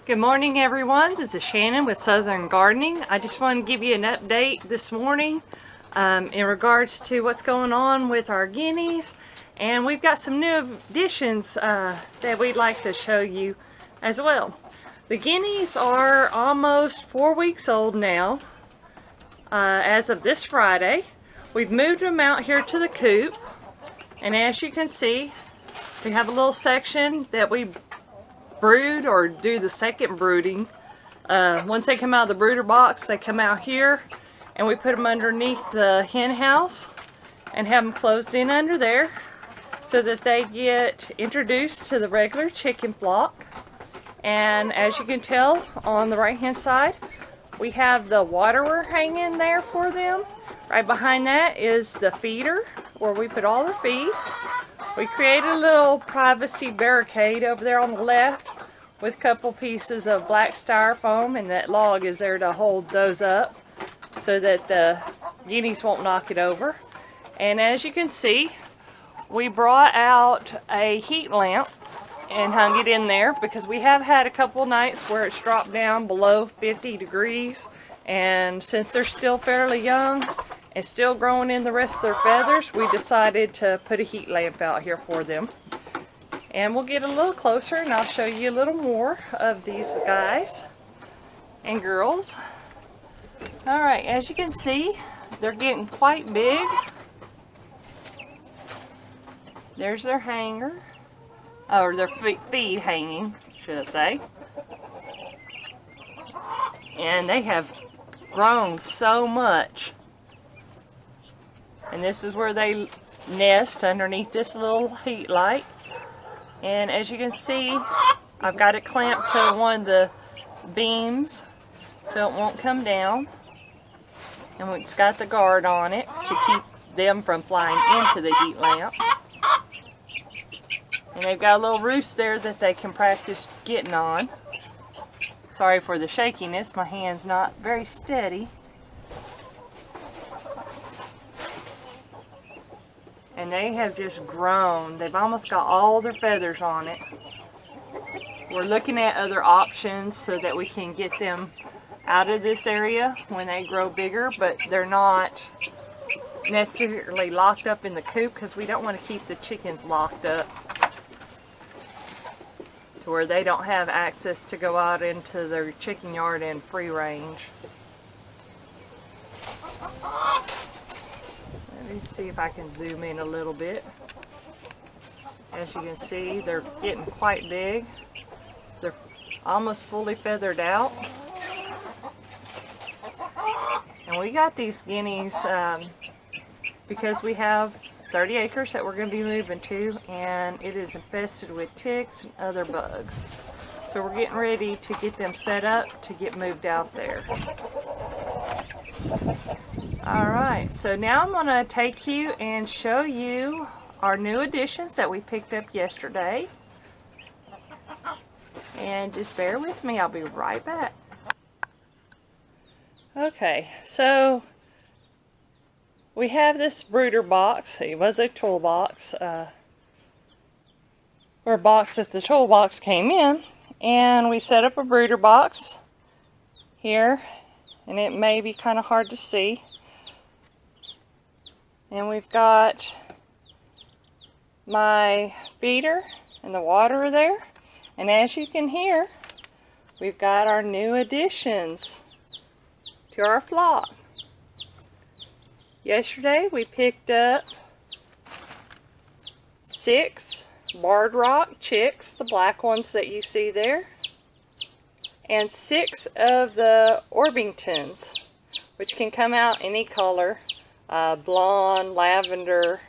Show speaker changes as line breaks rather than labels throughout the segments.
Good morning, everyone. This is Shannon with Southern Gardening. I just want to give you an update this morning in regards to what's going on with our guineas, and we've got some new additions that we'd like to show you as well. The guineas are almost 4 weeks old now as of this Friday. We've moved them out here to the coop, and as you can see, we have a little section that we brood or do the second brooding. Once they come out of the brooder box, they come out here and we put them underneath the hen house and have them closed in under there so that they get introduced to the regular chicken flock. And as you can tell on the right hand side, we have the waterer hanging there for them. Right behind that is the feeder where we put all their feed. We created a little privacy barricade over there on the left with a couple pieces of black styrofoam, and that log is there to hold those up so that the guineas won't knock it over. And as you can see, we brought out a heat lamp and hung it in there because we have had a couple nights where it's dropped down below 50 degrees, and since they're still fairly young and still growing in the rest of their feathers, we decided to put a heat lamp out here for them. And we'll get a little closer and I'll show you a little more of these guys and girls. Alright, as you can see, they're getting quite big. There's their hanger, or their feed hanging, should I say. And they have grown so much. And this is where they nest, underneath this little heat light. And as you can see, I've got it clamped to one of the beams so it won't come down. And it's got the guard on it to keep them from flying into the heat lamp. And they've got a little roost there that they can practice getting on. Sorry for the shakiness, my hand's not very steady. And they have just grown. They've almost got all their feathers on it. We're looking at other options so that we can get them out of this area when they grow bigger, but they're not necessarily locked up in the coop because we don't want to keep the chickens locked up to where they don't have access to go out into their chicken yard in free range. Let me see if I can zoom in a little bit. As you can see, they're getting quite big. They're almost fully feathered out. And we got these guineas because we have 30 acres that we're going to be moving to, and it is infested with ticks and other bugs. So we're getting ready to get them set up to get moved out there. Alright, so now I'm going to take you and show you our new additions that we picked up yesterday. And just bear with me, I'll be right back. Okay, so we have this brooder box. It was a toolbox, or a box that the toolbox came in. And we set up a brooder box here, and it may be kind of hard to see. And we've got my feeder and the water there. And as you can hear, we've got our new additions to our flock. Yesterday we picked up 6 barred rock chicks, the black ones that you see there, and 6 of the Orpingtons, which can come out any color. Blonde, lavender,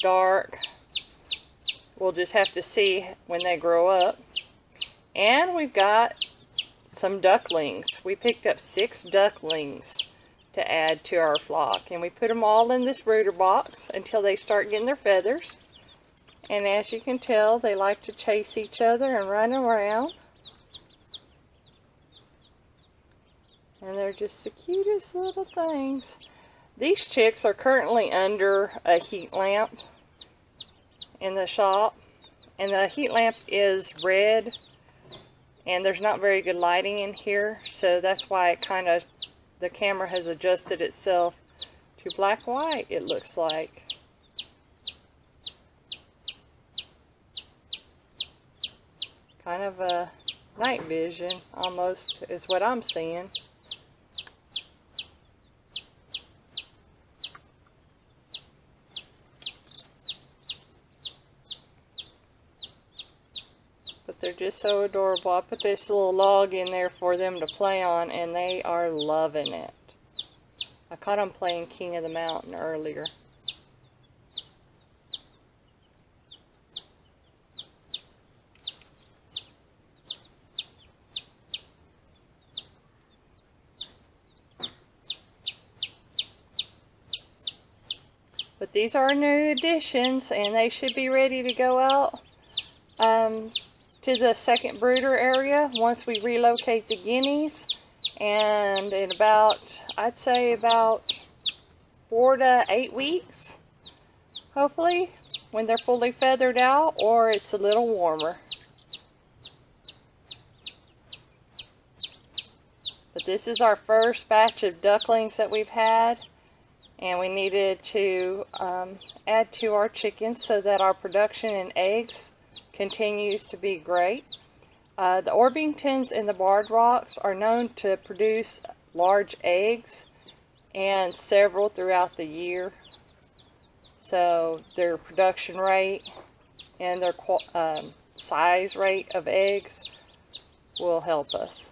dark. We'll just have to see when they grow up. And we've got some ducklings. We picked up 6 ducklings to add to our flock, and we put them all in this brooder box until they start getting their feathers. And as you can tell, they like to chase each other and run around. And they're just the cutest little things. These chicks are currently under a heat lamp in the shop, and the heat lamp is red and there's not very good lighting in here, so that's why it kind of, the camera has adjusted itself to black-white, it looks like. Kind of a night vision almost is what I'm seeing. But they're just so adorable. I put this little log in there for them to play on, and they are loving it. I caught them playing King of the Mountain earlier. But these are new additions, and they should be ready to go out to the second brooder area once we relocate the guineas, and in about, I'd say about 4 to 8 weeks, hopefully, when they're fully feathered out or it's a little warmer. But this is our first batch of ducklings that we've had, and we needed to add to our chickens so that our production in eggs continues to be great. The Orpingtons and the Barred Rocks are known to produce large eggs, and several throughout the year. So their production rate and their size rate of eggs will help us.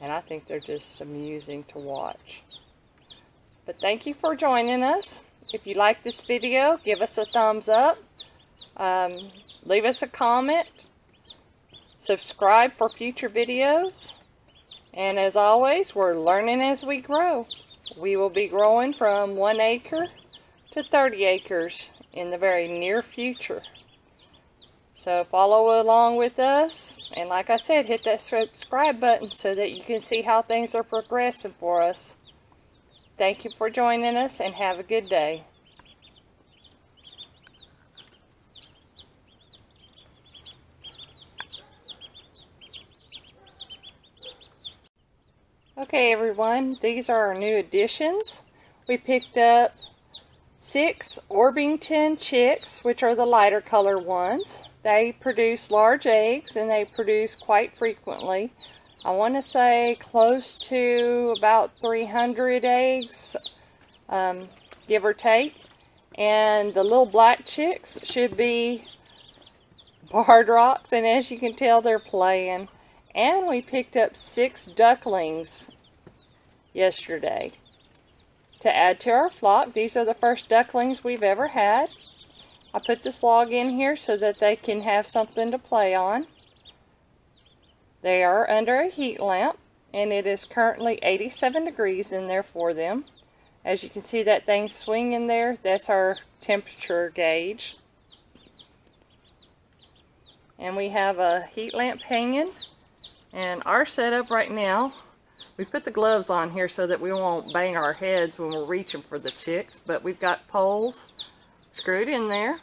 And I think they're just amusing to watch. But thank you for joining us. If you like this video, give us a thumbs up. Leave us a comment. Subscribe for future videos. And as always, we're learning as we grow. We will be growing from 1 acre to 30 acres in the very near future. So follow along with us. And like I said, hit that subscribe button so that you can see how things are progressing for us. Thank you for joining us, and have a good day. Okay everyone, these are our new additions. We picked up 6 Orpington chicks, which are the lighter color ones. They produce large eggs, and they produce quite frequently. I want to say close to about 300 eggs, give or take. And the little black chicks should be Barred Rocks, and as you can tell, they're playing. And we picked up 6 ducklings yesterday to add to our flock. These are the first ducklings we've ever had. I put this log in here so that they can have something to play on. They are under a heat lamp, and it is currently 87 degrees in there for them. As you can see that thing swinging there, that's our temperature gauge. And we have a heat lamp hanging. And our setup right now, we put the gloves on here so that we won't bang our heads when we're reaching for the chicks, but we've got poles screwed in there.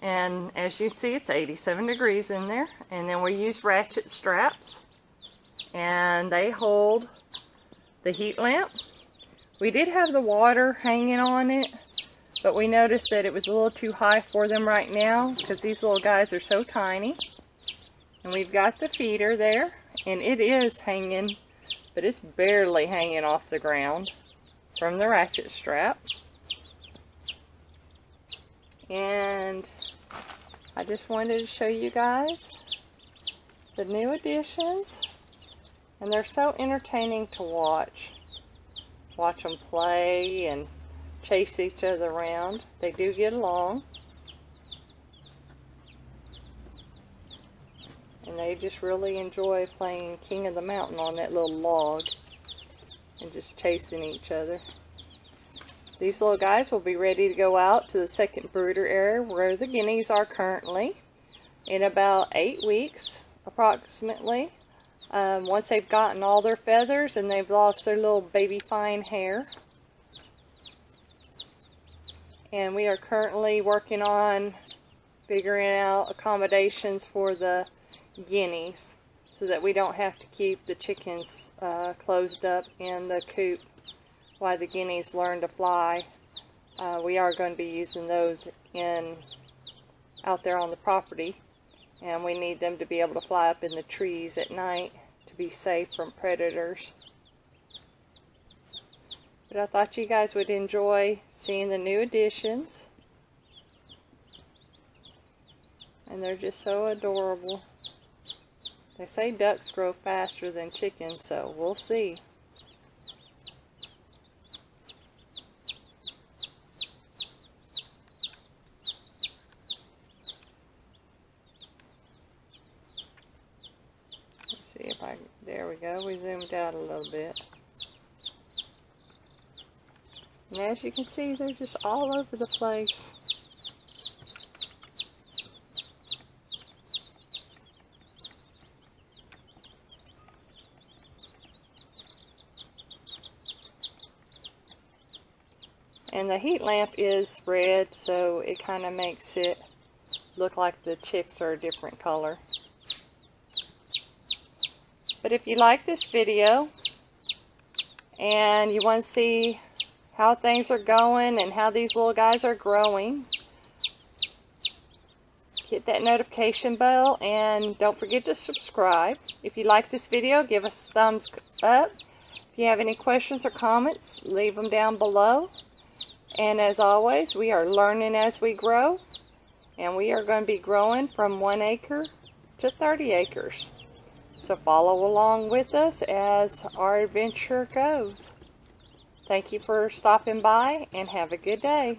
And as you see, it's 87 degrees in there. And then we use ratchet straps, and they hold the heat lamp. We did have the water hanging on it, but we noticed that it was a little too high for them right now because these little guys are so tiny. And we've got the feeder there, and it is hanging, but it's barely hanging off the ground from the ratchet strap. And I just wanted to show you guys the new additions, and they're so entertaining to watch. Watch them play and chase each other around. They do get along. And they just really enjoy playing King of the Mountain on that little log and just chasing each other. These little guys will be ready to go out to the second brooder area where the guineas are currently in about 8 weeks approximately. Once they've gotten all their feathers and they've lost their little baby fine hair. And we are currently working on figuring out accommodations for the guineas so that we don't have to keep the chickens closed up in the coop while the guineas learn to fly. We are going to be using those out there on the property, and we need them to be able to fly up in the trees at night to be safe from predators. But I thought you guys would enjoy seeing the new additions. And they're just so adorable. They say ducks grow faster than chickens, so we'll see. Let's see if there we go. We zoomed out a little bit. And as you can see, they're just all over the place. And the heat lamp is red, so it kind of makes it look like the chicks are a different color. But if you like this video and you want to see how things are going and how these little guys are growing, hit that notification bell and don't forget to subscribe. If you like this video, give us a thumbs up. If you have any questions or comments, leave them down below. And as always, we are learning as we grow, and we are going to be growing from 1 acre to 30 acres. So follow along with us as our adventure goes. Thank you for stopping by, and have a good day.